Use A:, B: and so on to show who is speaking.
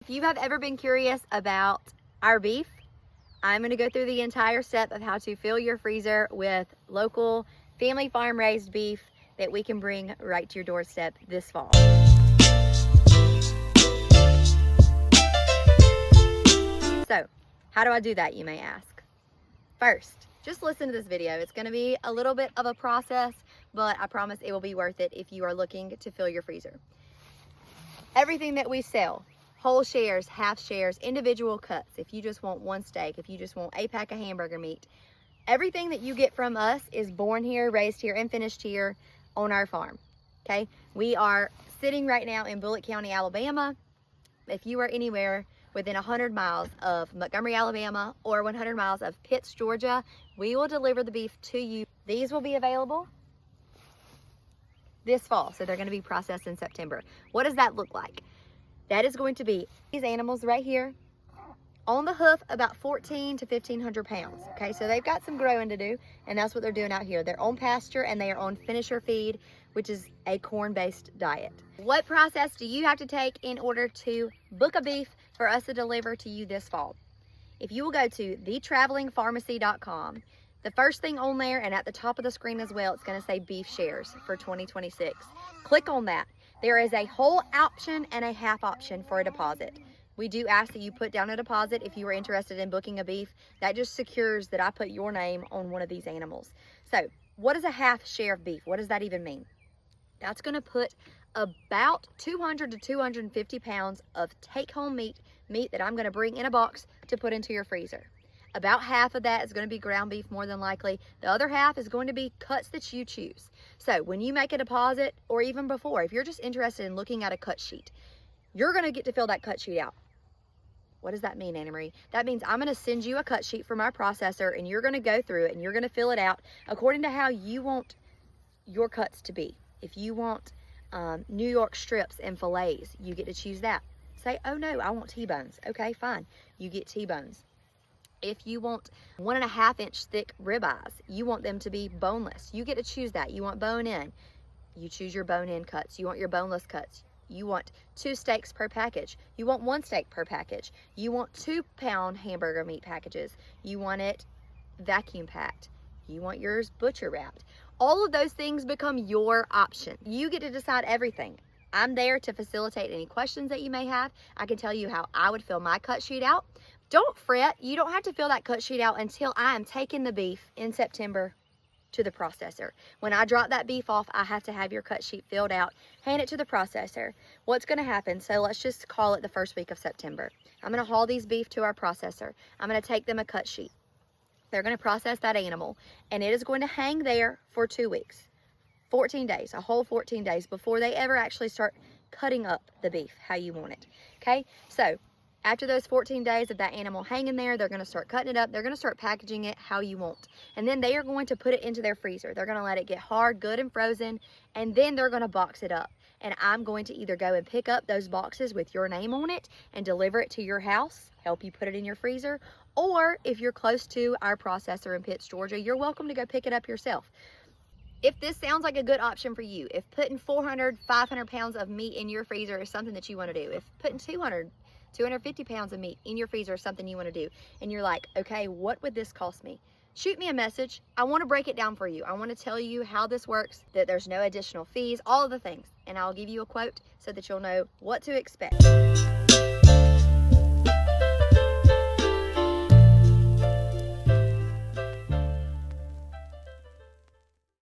A: If you have ever been curious about our beef, I'm going to go through the entire step of how to fill your freezer with local family farm raised beef that we can bring right to your doorstep this fall. So, how do I do that, you may ask? First, just listen to this video. It's going to be a little bit of a process, but I promise it will be worth it if you are looking to fill your freezer. Everything that we sell, whole shares, half shares, individual cuts, if you just want one steak, if you just want a pack of hamburger meat, everything that you get from us is born here, raised here, and finished here on our farm, okay? We are sitting right now in Bullitt County, Alabama. If you are anywhere within 100 miles of Montgomery, Alabama, or 100 miles of Pitts, Georgia, we will deliver the beef to you. These will be available this fall, so they're going to be processed in September. What does that look like? That is going to be these animals right here, on the hoof, about 14 to 1,500 pounds. Okay, so they've got some growing to do, and that's what they're doing out here. They're on pasture and they are on finisher feed, which is a corn-based diet. What process do you have to take in order to book a beef for us to deliver to you this fall? If you will go to thetravelingpharmacy.com, the first thing on there and at the top of the screen as well, it's going to say beef shares for 2026. Click on that. There is a whole option and a half option for a deposit. We do ask that you put down a deposit if you are interested in booking a beef. That just secures that I put your name on one of these animals. So what is a half share of beef? What does that even mean? That's going to put about 200 to 250 pounds of take-home meat that I'm going to bring in a box to put into your freezer. About half of that is going to be ground beef, more than likely. The other half is going to be cuts that you choose. So when you make a deposit, or even before, if you're just interested in looking at a cut sheet, you're going to get to fill that cut sheet out. What does that mean, Anna Marie? That means I'm going to send you a cut sheet from our processor, and you're going to go through it and you're going to fill it out according to how you want your cuts to be. If you want New York strips and fillets, you get to choose that. Say, oh no, I want T-bones. Okay, fine. You get T-bones. If you want 1.5 inch thick ribeyes, you want them to be boneless. You get to choose that. You want bone in. You choose your bone in cuts. You want your boneless cuts. You want 2 steaks per package. You want 1 steak per package. You want 2-pound hamburger meat packages. You want it vacuum packed. You want yours butcher wrapped. All of those things become your option. You get to decide everything. I'm there to facilitate any questions that you may have. I can tell you how I would fill my cut sheet out. Don't fret. You don't have to fill that cut sheet out until I am taking the beef in September to the processor. When I drop that beef off, I have to have your cut sheet filled out, hand it to the processor. What's going to happen? So let's just call it the first week of September. I'm going to haul these beef to our processor. I'm going to take them a cut sheet. They're going to process that animal, and it is going to hang there for 2 weeks, 14 days, a whole 14 days before they ever actually start cutting up the beef how you want it. Okay, so after those 14 days of that animal hanging there, they're going to start cutting it up. They're going to start packaging it how you want. And then they are going to put it into their freezer. They're going to let it get hard, good, and frozen. And then they're going to box it up. And I'm going to either go and pick up those boxes with your name on it and deliver it to your house, help you put it in your freezer. Or if you're close to our processor in Pitts, Georgia, you're welcome to go pick it up yourself. If this sounds like a good option for you, if putting 400, 500 pounds of meat in your freezer is something that you want to do, if putting 250 pounds of meat in your freezer is something you want to do, and you're like, okay, what would this cost me? Shoot me a message. I want to break it down for you. I want to tell you how this works, that there's no additional fees, all of the things, and I'll give you a quote so that you'll know what to expect.